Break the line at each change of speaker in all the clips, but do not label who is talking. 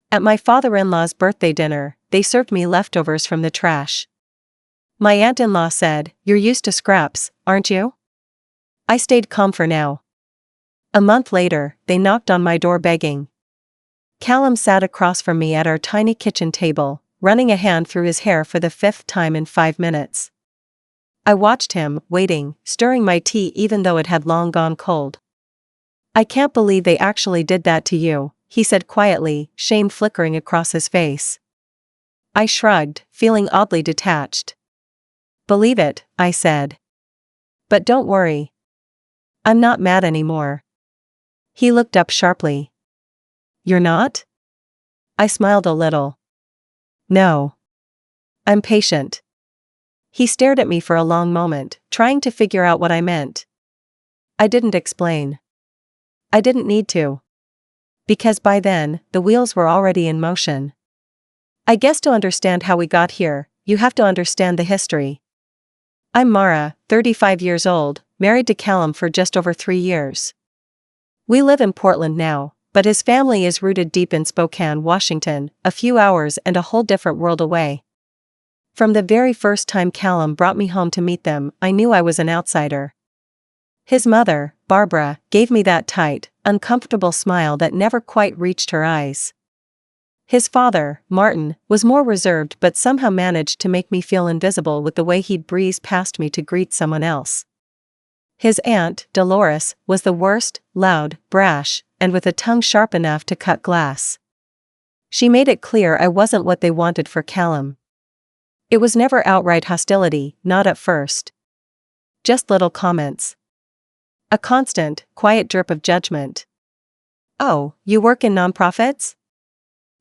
At my father-in-law's birthday dinner, they served me leftovers from the trash. My aunt-in-law said, "You're used to scraps, aren't you?" I stayed calm for now. A month later, they knocked on my door begging. Callum sat across from me at our tiny kitchen table, running a hand through his hair for the 5th time in 5 minutes. I watched him, waiting, stirring my tea even though it had long gone cold. "I can't believe they actually did that to you," he said quietly, shame flickering across his face. I shrugged, feeling oddly detached. "Believe it," I said. "But don't worry. I'm not mad anymore." He looked up sharply. "You're not?" I smiled a little. "No. I'm patient." He stared at me for a long moment, trying to figure out what I meant. I didn't explain. I didn't need to. Because by then, the wheels were already in motion. "I guess to understand how we got here, you have to understand the history. I'm Mara, 35 years old, married to Callum for just over 3 years. We live in Portland now, but his family is rooted deep in Spokane, Washington, a few hours and a whole different world away. From the very first time Callum brought me home to meet them, I knew I was an outsider. His mother, Barbara, gave me that tight, uncomfortable smile that never quite reached her eyes. His father, Martin, was more reserved but somehow managed to make me feel invisible with the way he'd breeze past me to greet someone else. His aunt, Dolores, was the worst, loud, brash, and with a tongue sharp enough to cut glass. She made it clear I wasn't what they wanted for Callum. It was never outright hostility, not at first. Just little comments. A constant, quiet drip of judgment. "Oh, you work in nonprofits?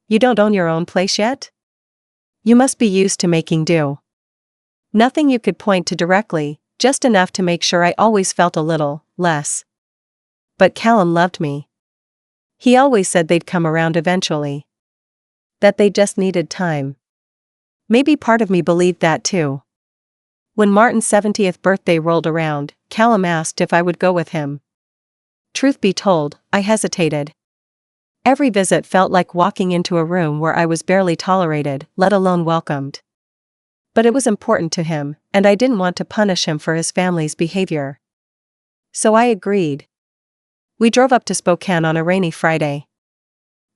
You don't own your own place yet? You must be used to making do." Nothing you could point to directly, just enough to make sure I always felt a little less. But Callum loved me. He always said they'd come around eventually. That they just needed time. Maybe part of me believed that too. When Martin's 70th birthday rolled around, Callum asked if I would go with him. Truth be told, I hesitated. Every visit felt like walking into a room where I was barely tolerated, let alone welcomed. But it was important to him, and I didn't want to punish him for his family's behavior. So I agreed. We drove up to Spokane on a rainy Friday.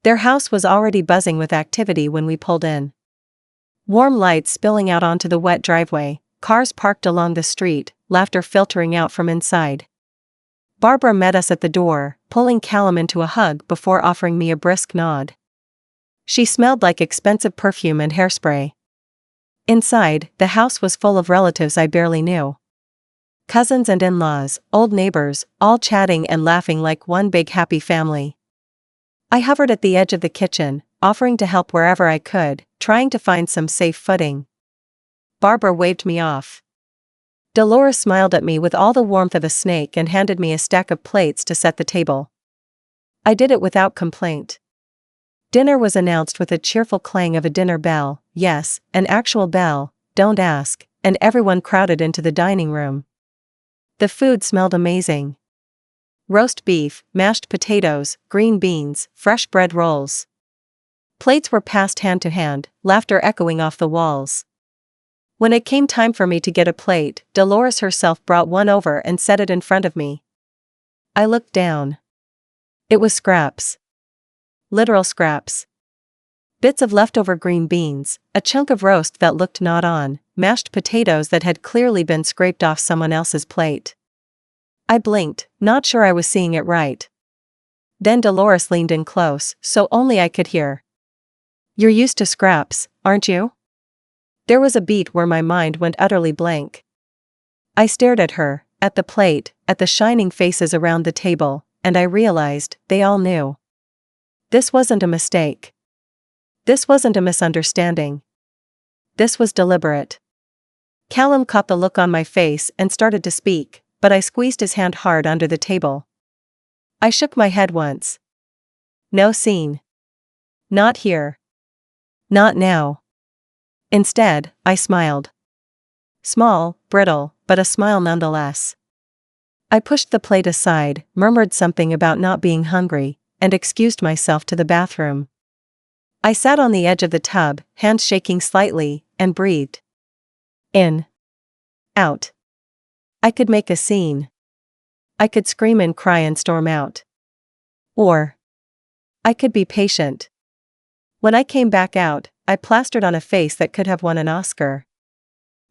Their house was already buzzing with activity when we pulled in. Warm lights spilling out onto the wet driveway, cars parked along the street, laughter filtering out from inside. Barbara met us at the door, pulling Callum into a hug before offering me a brisk nod. She smelled like expensive perfume and hairspray. Inside, the house was full of relatives I barely knew. Cousins and in-laws, old neighbors, all chatting and laughing like one big happy family. I hovered at the edge of the kitchen, offering to help wherever I could, trying to find some safe footing. Barbara waved me off. Dolores smiled at me with all the warmth of a snake and handed me a stack of plates to set the table. I did it without complaint. Dinner was announced with a cheerful clang of a dinner bell, yes, an actual bell, don't ask, and everyone crowded into the dining room. The food smelled amazing. Roast beef, mashed potatoes, green beans, fresh bread rolls. Plates were passed hand to hand, laughter echoing off the walls. When it came time for me to get a plate, Dolores herself brought one over and set it in front of me. I looked down. It was scraps. Literal scraps. Bits of leftover green beans, a chunk of roast that looked not on, mashed potatoes that had clearly been scraped off someone else's plate. I blinked, not sure I was seeing it right. Then Dolores leaned in close, so only I could hear. "You're used to scraps, aren't you?" There was a beat where my mind went utterly blank. I stared at her, at the plate, at the shining faces around the table, and I realized they all knew. This wasn't a mistake. This wasn't a misunderstanding. This was deliberate. Callum caught the look on my face and started to speak, but I squeezed his hand hard under the table. I shook my head once. "No scene. Not here. Not now." Instead, I smiled. Small, brittle, but a smile nonetheless. I pushed the plate aside, murmured something about not being hungry, and excused myself to the bathroom. I sat on the edge of the tub, hands shaking slightly, and breathed. In. Out. I could make a scene. I could scream and cry and storm out. Or I could be patient. When I came back out, I plastered on a face that could have won an Oscar.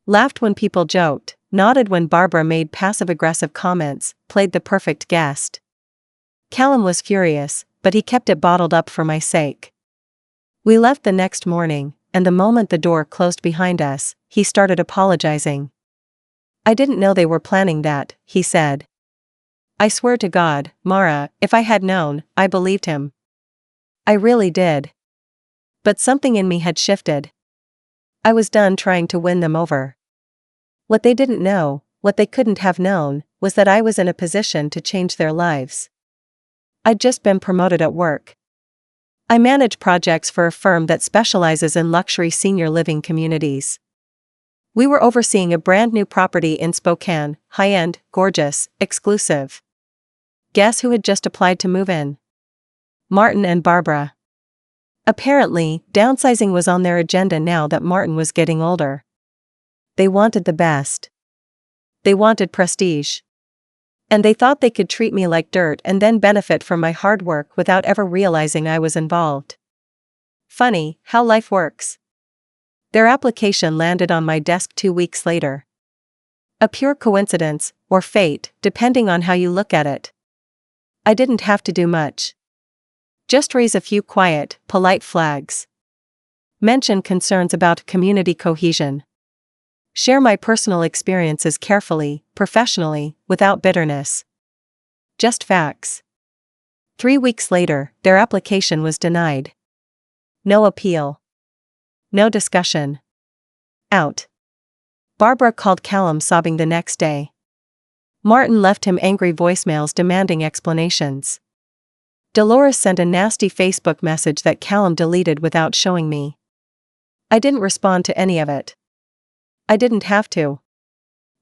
Laughed when people joked, nodded when Barbara made passive-aggressive comments, played the perfect guest. Callum was furious, but he kept it bottled up for my sake. We left the next morning, and the moment the door closed behind us, he started apologizing. I didn't know they were planning that, he said. I swear to God, Mara, if I had known, I believed him. I really did. But something in me had shifted. I was done trying to win them over. What they didn't know, what they couldn't have known, was that I was in a position to change their lives. I'd just been promoted at work. I manage projects for a firm that specializes in luxury senior living communities. We were overseeing a brand new property in Spokane, high-end, gorgeous, exclusive. Guess who had just applied to move in? Martin and Barbara. Apparently, downsizing was on their agenda now that Martin was getting older. They wanted the best. They wanted prestige. And they thought they could treat me like dirt and then benefit from my hard work without ever realizing I was involved. Funny how life works. Their application landed on my desk 2 weeks later. A pure coincidence, or fate, depending on how you look at it. I didn't have to do much. Just raise a few quiet, polite flags. Mention concerns about community cohesion. Share my personal experiences carefully, professionally, without bitterness. Just facts. 3 weeks later, their application was denied. No appeal. No discussion. Out. Barbara called Callum sobbing the next day. Martin left him angry voicemails demanding explanations. Dolores sent a nasty Facebook message that Callum deleted without showing me. I didn't respond to any of it. I didn't have to.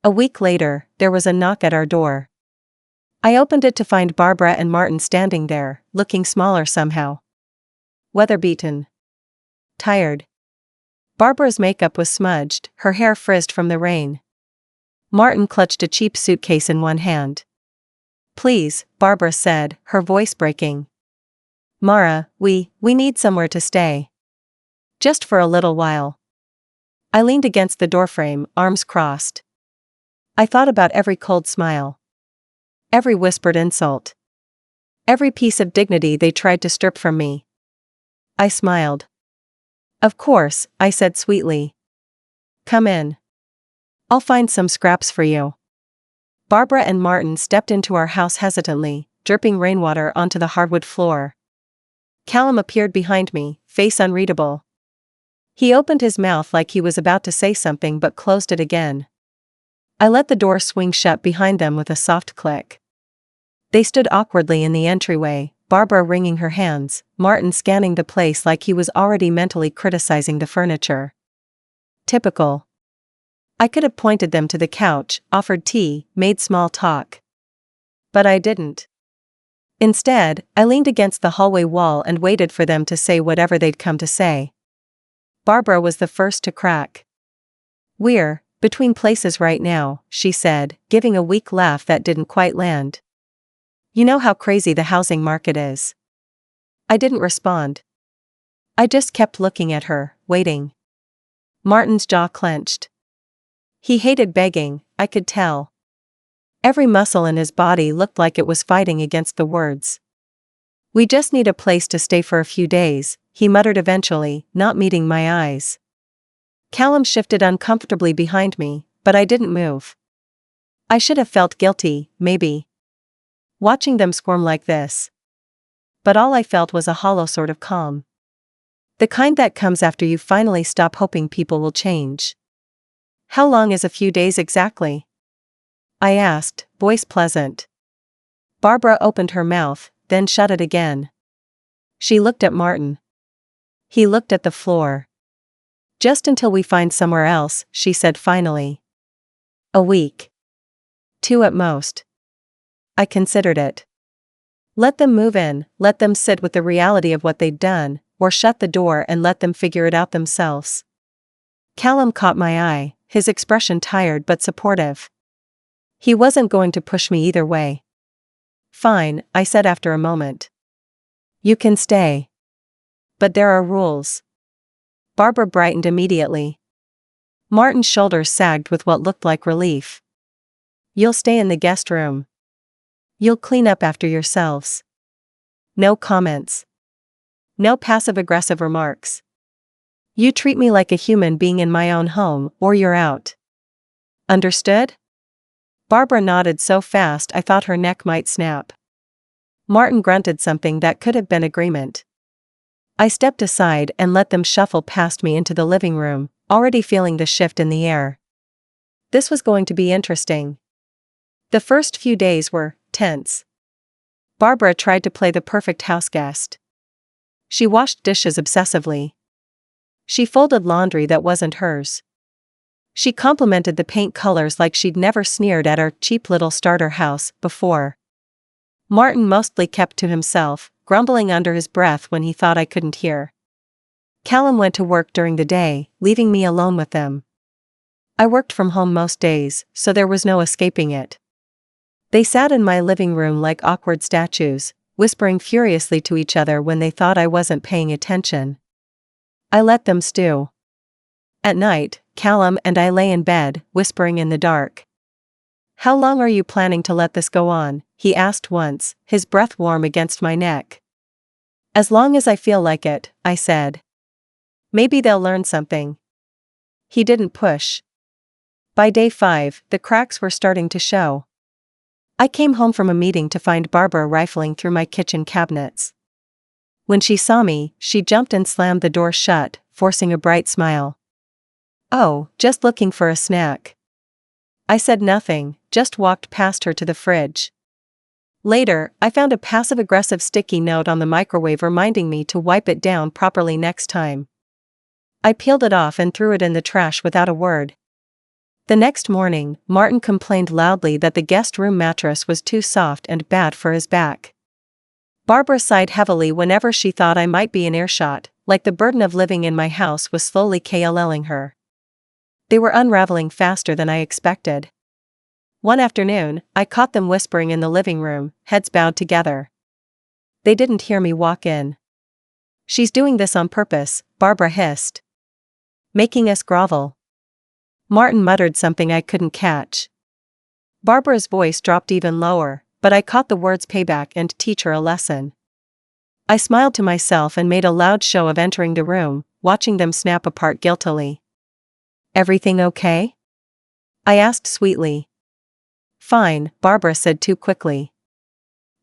A week later, there was a knock at our door. I opened it to find Barbara and Martin standing there, looking smaller somehow. Weather-beaten. Tired. Barbara's makeup was smudged, her hair frizzed from the rain. Martin clutched a cheap suitcase in one hand. Please, Barbara said, her voice breaking. Mara, we need somewhere to stay. Just for a little while. I leaned against the doorframe, arms crossed. I thought about every cold smile. Every whispered insult. Every piece of dignity they tried to strip from me. I smiled. Of course, I said sweetly. Come in. I'll find some scraps for you. Barbara and Martin stepped into our house hesitantly, dripping rainwater onto the hardwood floor. Callum appeared behind me, face unreadable. He opened his mouth like he was about to say something but closed it again. I let the door swing shut behind them with a soft click. They stood awkwardly in the entryway, Barbara wringing her hands, Martin scanning the place like he was already mentally criticizing the furniture. Typical. I could have pointed them to the couch, offered tea, made small talk. But I didn't. Instead, I leaned against the hallway wall and waited for them to say whatever they'd come to say. Barbara was the first to crack. We're between places right now, she said, giving a weak laugh that didn't quite land. You know how crazy the housing market is. I didn't respond. I just kept looking at her, waiting. Martin's jaw clenched. He hated begging, I could tell. Every muscle in his body looked like it was fighting against the words. We just need a place to stay for a few days, he muttered eventually, not meeting my eyes. Callum shifted uncomfortably behind me, but I didn't move. I should have felt guilty, maybe. Watching them squirm like this. But all I felt was a hollow sort of calm. The kind that comes after you finally stop hoping people will change. How long is a few days exactly? I asked, voice pleasant. Barbara opened her mouth, then shut it again. She looked at Martin. He looked at the floor. Just until we find somewhere else, she said finally. A week. 2 at most. I considered it. Let them move in, let them sit with the reality of what they'd done, or shut the door and let them figure it out themselves. Callum caught my eye, his expression tired but supportive. He wasn't going to push me either way. Fine, I said after a moment. You can stay. But there are rules. Barbara brightened immediately. Martin's shoulders sagged with what looked like relief. You'll stay in the guest room. You'll clean up after yourselves. No comments. No passive-aggressive remarks. You treat me like a human being in my own home, or you're out. Understood? Barbara nodded so fast I thought her neck might snap. Martin grunted something that could have been agreement. I stepped aside and let them shuffle past me into the living room, already feeling the shift in the air. This was going to be interesting. The first few days were tense. Barbara tried to play the perfect houseguest. She washed dishes obsessively. She folded laundry that wasn't hers. She complimented the paint colors like she'd never sneered at our cheap little starter house before. Martin mostly kept to himself, grumbling under his breath when he thought I couldn't hear. Callum went to work during the day, leaving me alone with them. I worked from home most days, so there was no escaping it. They sat in my living room like awkward statues, whispering furiously to each other when they thought I wasn't paying attention. I let them stew. At night, Callum and I lay in bed, whispering in the dark. How long are you planning to let this go on? He asked once, his breath warm against my neck. As long as I feel like it, I said. Maybe they'll learn something. He didn't push. By day 5, the cracks were starting to show. I came home from a meeting to find Barbara rifling through my kitchen cabinets. When she saw me, she jumped and slammed the door shut, forcing a bright smile. Oh, just looking for a snack. I said nothing, just walked past her to the fridge. Later, I found a passive-aggressive sticky note on the microwave reminding me to wipe it down properly next time. I peeled it off and threw it in the trash without a word. The next morning, Martin complained loudly that the guest room mattress was too soft and bad for his back. Barbara sighed heavily whenever she thought I might be in earshot, like the burden of living in my house was slowly KLLing her. They were unraveling faster than I expected. One afternoon, I caught them whispering in the living room, heads bowed together. They didn't hear me walk in. She's doing this on purpose, Barbara hissed. Making us grovel. Martin muttered something I couldn't catch. Barbara's voice dropped even lower, but I caught the words payback and teach her a lesson. I smiled to myself and made a loud show of entering the room, watching them snap apart guiltily. Everything okay? I asked sweetly. Fine, Barbara said too quickly.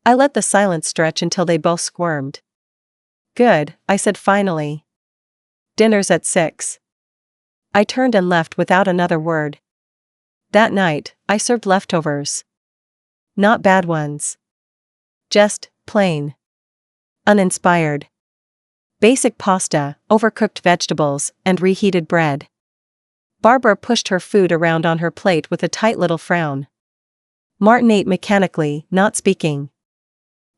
I let the silence stretch until they both squirmed. Good, I said finally. Dinner's at 6. I turned and left without another word. That night, I served leftovers. Not bad ones. Just plain. Uninspired. Basic pasta, overcooked vegetables, and reheated bread. Barbara pushed her food around on her plate with a tight little frown. Martin ate mechanically, not speaking.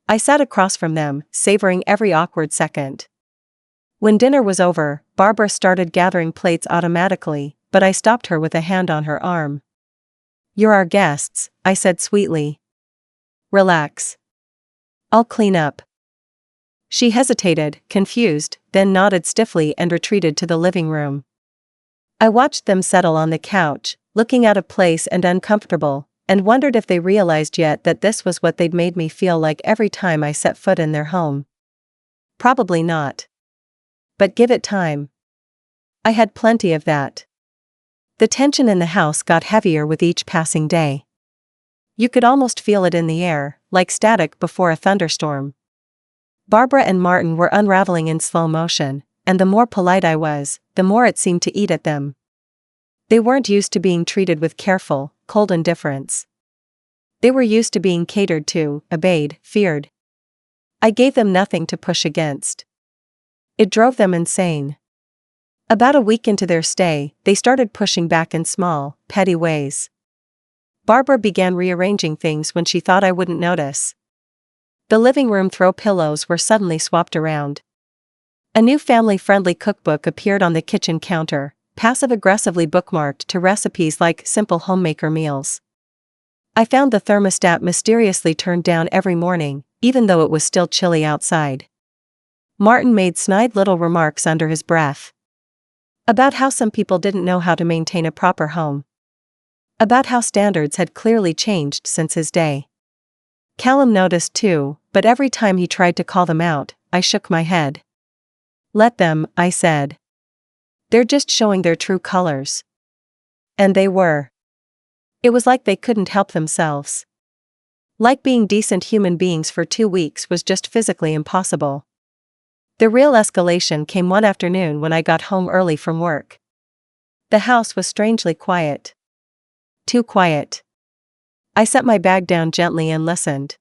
I sat across from them, savoring every awkward second. When dinner was over, Barbara started gathering plates automatically, but I stopped her with a hand on her arm. You're our guests, I said sweetly. Relax. I'll clean up. She hesitated, confused, then nodded stiffly and retreated to the living room. I watched them settle on the couch, looking out of place and uncomfortable, and wondered if they realized yet that this was what they'd made me feel like every time I set foot in their home. Probably not. But give it time. I had plenty of that. The tension in the house got heavier with each passing day. You could almost feel it in the air, like static before a thunderstorm. Barbara and Martin were unraveling in slow motion, and the more polite I was, the more it seemed to eat at them. They weren't used to being treated with careful, cold indifference. They were used to being catered to, obeyed, feared. I gave them nothing to push against. It drove them insane. About a week into their stay, they started pushing back in small, petty ways. Barbara began rearranging things when she thought I wouldn't notice. The living room throw pillows were suddenly swapped around. A new family-friendly cookbook appeared on the kitchen counter, passive-aggressively bookmarked to recipes like simple homemaker meals. I found the thermostat mysteriously turned down every morning, even though it was still chilly outside. Martin made snide little remarks under his breath. About how some people didn't know how to maintain a proper home. About how standards had clearly changed since his day. Callum noticed too, but every time he tried to call them out, I shook my head. Let them, I said. They're just showing their true colors. And they were. It was like they couldn't help themselves. Like being decent human beings for 2 weeks was just physically impossible. The real escalation came one afternoon when I got home early from work. The house was strangely quiet. Too quiet. I set my bag down gently and listened.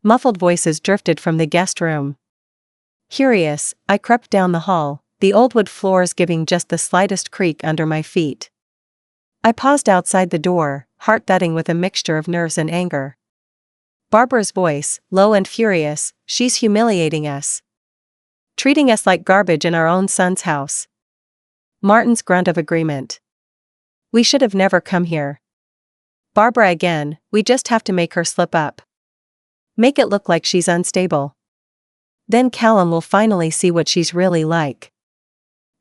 Muffled voices drifted from the guest room. Curious, I crept down the hall, the old wood floors giving just the slightest creak under my feet. I paused outside the door, heart thudding with a mixture of nerves and anger. Barbara's voice, low and furious, she's humiliating us. Treating us like garbage in our own son's house. Martin's grunt of agreement. We should have never come here. Barbara again, we just have to make her slip up. Make it look like she's unstable. Then Callum will finally see what she's really like.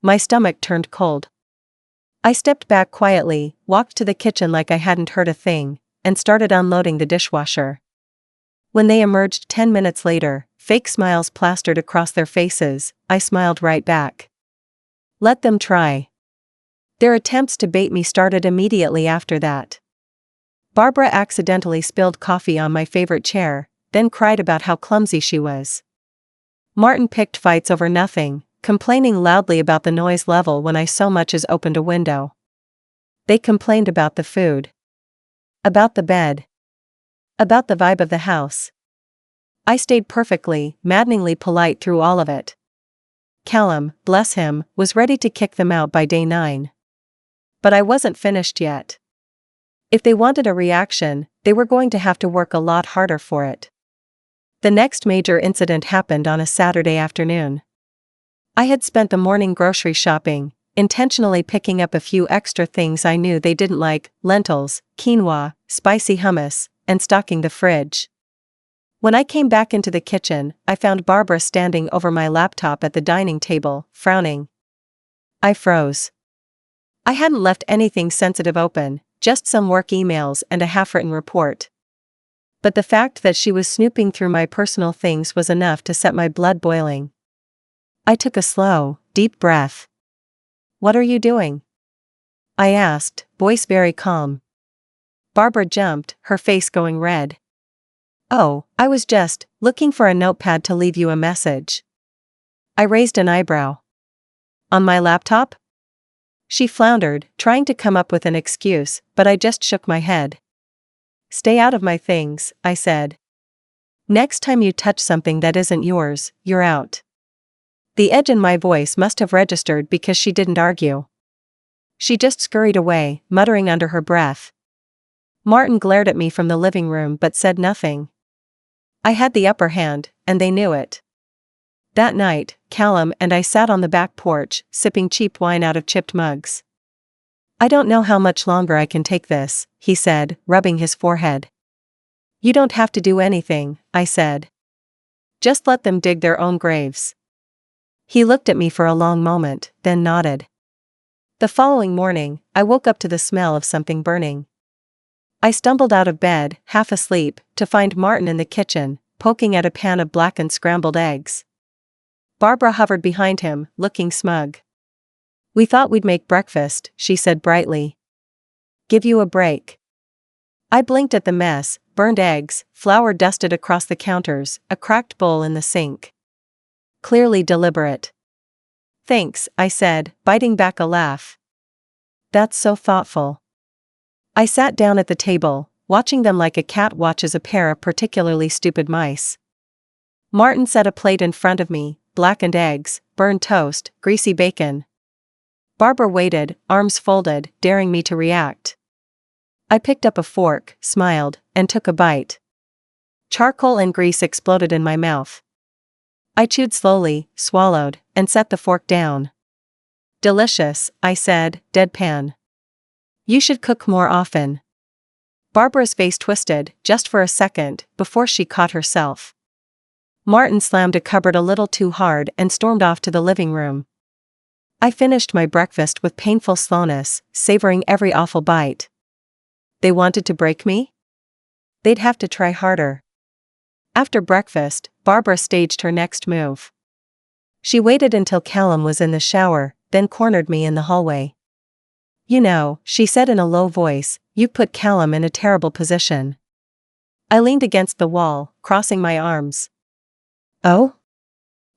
My stomach turned cold. I stepped back quietly, walked to the kitchen like I hadn't heard a thing, and started unloading the dishwasher. When they emerged 10 minutes later, fake smiles plastered across their faces, I smiled right back. Let them try. Their attempts to bait me started immediately after that. Barbara accidentally spilled coffee on my favorite chair, then cried about how clumsy she was. Martin picked fights over nothing, complaining loudly about the noise level when I so much as opened a window. They complained about the food. About the bed. About the vibe of the house. I stayed perfectly, maddeningly polite through all of it. Callum, bless him, was ready to kick them out by day 9. But I wasn't finished yet. If they wanted a reaction, they were going to have to work a lot harder for it. The next major incident happened on a Saturday afternoon. I had spent the morning grocery shopping, intentionally picking up a few extra things I knew they didn't like, lentils, quinoa, spicy hummus, and stocking the fridge. When I came back into the kitchen, I found Barbara standing over my laptop at the dining table, frowning. I froze. I hadn't left anything sensitive open, just some work emails and a half-written report. But the fact that she was snooping through my personal things was enough to set my blood boiling. I took a slow, deep breath. What are you doing? I asked, voice very calm. Barbara jumped, her face going red. Oh, I was just looking for a notepad to leave you a message. I raised an eyebrow. On my laptop? She floundered, trying to come up with an excuse, but I just shook my head. Stay out of my things, I said. Next time you touch something that isn't yours, you're out. The edge in my voice must have registered because she didn't argue. She just scurried away, muttering under her breath. Martin glared at me from the living room but said nothing. I had the upper hand, and they knew it. That night, Callum and I sat on the back porch, sipping cheap wine out of chipped mugs. I don't know how much longer I can take this, he said, rubbing his forehead. You don't have to do anything, I said. Just let them dig their own graves. He looked at me for a long moment, then nodded. The following morning, I woke up to the smell of something burning. I stumbled out of bed, half asleep, to find Martin in the kitchen, poking at a pan of blackened scrambled eggs. Barbara hovered behind him, looking smug. We thought we'd make breakfast, she said brightly. Give you a break. I blinked at the mess, burned eggs, flour dusted across the counters, a cracked bowl in the sink. Clearly deliberate. Thanks, I said, biting back a laugh. That's so thoughtful. I sat down at the table, watching them like a cat watches a pair of particularly stupid mice. Martin set a plate in front of me, blackened eggs, burned toast, greasy bacon. Barbara waited, arms folded, daring me to react. I picked up a fork, smiled, and took a bite. Charcoal and grease exploded in my mouth. I chewed slowly, swallowed, and set the fork down. Delicious, I said, deadpan. You should cook more often. Barbara's face twisted, just for a second, before she caught herself. Martin slammed a cupboard a little too hard and stormed off to the living room. I finished my breakfast with painful slowness, savoring every awful bite. They wanted to break me? They'd have to try harder. After breakfast, Barbara staged her next move. She waited until Callum was in the shower, then cornered me in the hallway. You know, she said in a low voice, you put Callum in a terrible position. I leaned against the wall, crossing my arms. Oh?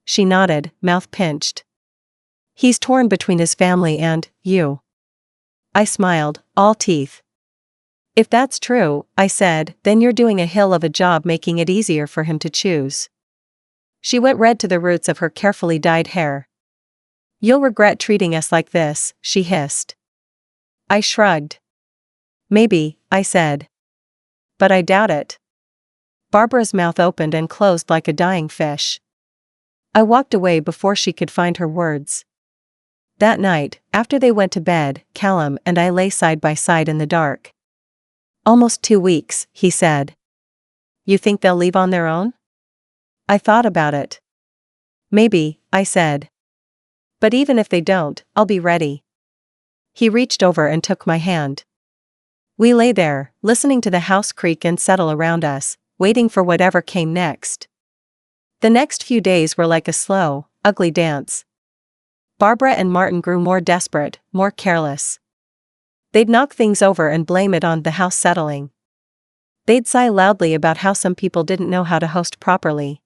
She nodded, mouth pinched. He's torn between his family and you. I smiled, all teeth. If that's true, I said, then you're doing a hill of a job making it easier for him to choose. She went red to the roots of her carefully dyed hair. You'll regret treating us like this, she hissed. I shrugged. Maybe, I said. But I doubt it. Barbara's mouth opened and closed like a dying fish. I walked away before she could find her words. That night, after they went to bed, Callum and I lay side by side in the dark. Almost 2 weeks, he said. You think they'll leave on their own? I thought about it. Maybe, I said. But even if they don't, I'll be ready. He reached over and took my hand. We lay there, listening to the house creak and settle around us, waiting for whatever came next. The next few days were like a slow, ugly dance. Barbara and Martin grew more desperate, more careless. They'd knock things over and blame it on the house settling. They'd sigh loudly about how some people didn't know how to host properly.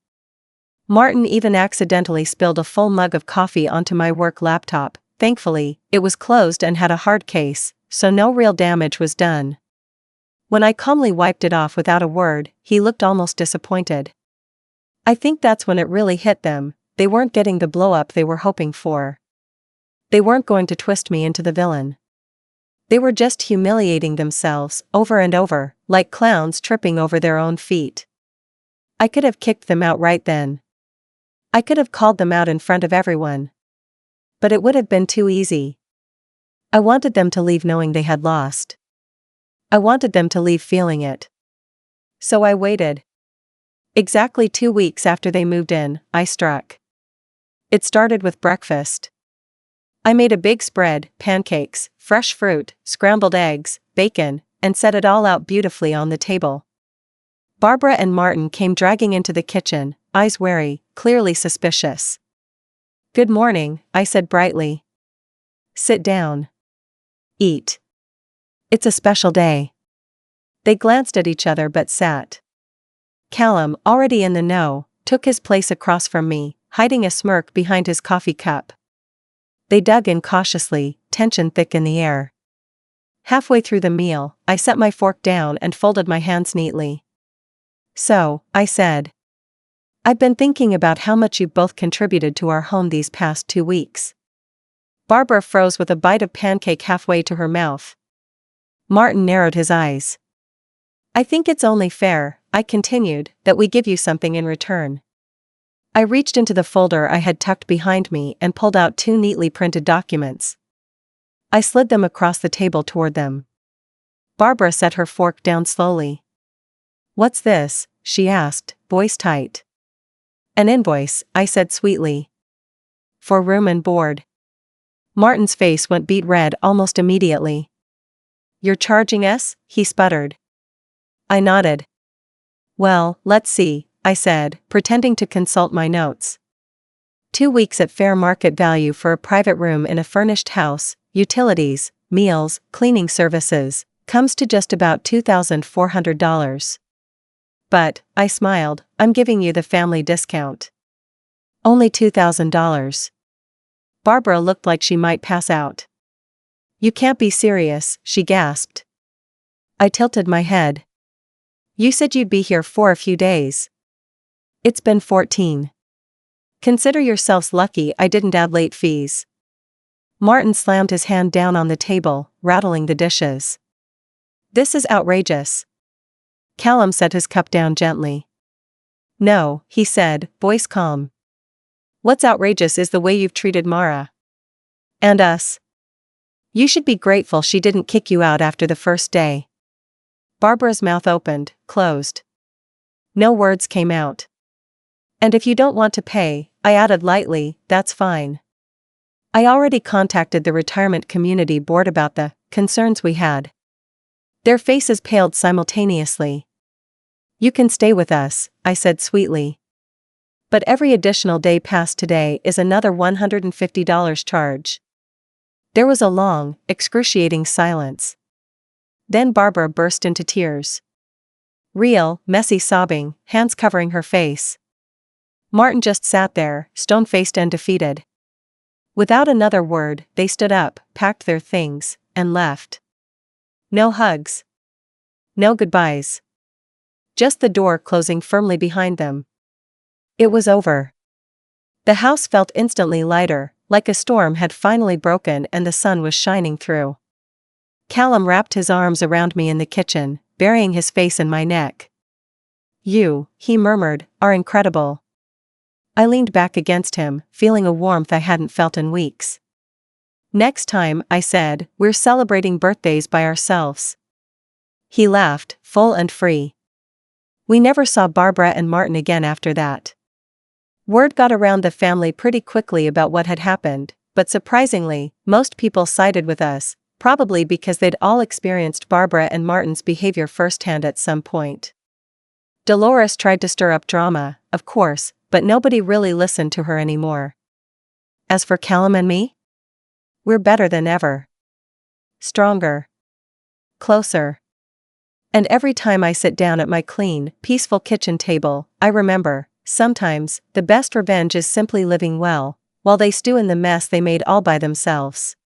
Martin even accidentally spilled a full mug of coffee onto my work laptop. Thankfully, it was closed and had a hard case, so no real damage was done. When I calmly wiped it off without a word, he looked almost disappointed. I think that's when it really hit them. They weren't getting the blow-up they were hoping for. They weren't going to twist me into the villain. They were just humiliating themselves, over and over, like clowns tripping over their own feet. I could have kicked them out right then. I could have called them out in front of everyone. But it would have been too easy. I wanted them to leave knowing they had lost. I wanted them to leave feeling it. So I waited. Exactly 2 weeks after they moved in, I struck. It started with breakfast. I made a big spread, pancakes, fresh fruit, scrambled eggs, bacon, and set it all out beautifully on the table. Barbara and Martin came dragging into the kitchen, eyes wary, clearly suspicious. Good morning, I said brightly. Sit down. Eat. It's a special day. They glanced at each other but sat. Callum, already in the know, took his place across from me, hiding a smirk behind his coffee cup. They dug in cautiously, tension thick in the air. Halfway through the meal, I set my fork down and folded my hands neatly. So, I said. I've been thinking about how much you both contributed to our home these past 2 weeks. Barbara froze with a bite of pancake halfway to her mouth. Martin narrowed his eyes. I think it's only fair, I continued, that we give you something in return. I reached into the folder I had tucked behind me and pulled out 2 neatly printed documents. I slid them across the table toward them. Barbara set her fork down slowly. What's this? She asked, voice tight. An invoice, I said sweetly. For room and board. Martin's face went beet red almost immediately. You're charging us? He sputtered. I nodded. Well, let's see, I said, pretending to consult my notes. 2 weeks at fair market value for a private room in a furnished house, utilities, meals, cleaning services, comes to just about $2,400. But, I smiled, I'm giving you the family discount. Only $2,000. Barbara looked like she might pass out. You can't be serious, she gasped. I tilted my head. You said you'd be here for a few days. It's been 14. Consider yourselves lucky I didn't add late fees. Martin slammed his hand down on the table, rattling the dishes. This is outrageous. Callum set his cup down gently. No, he said, voice calm. What's outrageous is the way you've treated Mara. And us. You should be grateful she didn't kick you out after the first day. Barbara's mouth opened, closed. No words came out. And if you don't want to pay, I added lightly, that's fine. I already contacted the retirement community board about the concerns we had. Their faces paled simultaneously. You can stay with us, I said sweetly. But every additional day past today is another $150 charge. There was a long, excruciating silence. Then Barbara burst into tears. Real, messy sobbing, hands covering her face. Martin just sat there, stone-faced and defeated. Without another word, they stood up, packed their things, and left. No hugs. No goodbyes. Just the door closing firmly behind them. It was over. The house felt instantly lighter, like a storm had finally broken and the sun was shining through. Callum wrapped his arms around me in the kitchen, burying his face in my neck. You, he murmured, are incredible. I leaned back against him, feeling a warmth I hadn't felt in weeks. Next time, I said, we're celebrating birthdays by ourselves. He laughed, full and free. We never saw Barbara and Martin again after that. Word got around the family pretty quickly about what had happened, but surprisingly, most people sided with us, probably because they'd all experienced Barbara and Martin's behavior firsthand at some point. Dolores tried to stir up drama, of course, but nobody really listened to her anymore. As for Callum and me? We're better than ever. Stronger. Closer. And every time I sit down at my clean, peaceful kitchen table, I remember, sometimes, the best revenge is simply living well, while they stew in the mess they made all by themselves.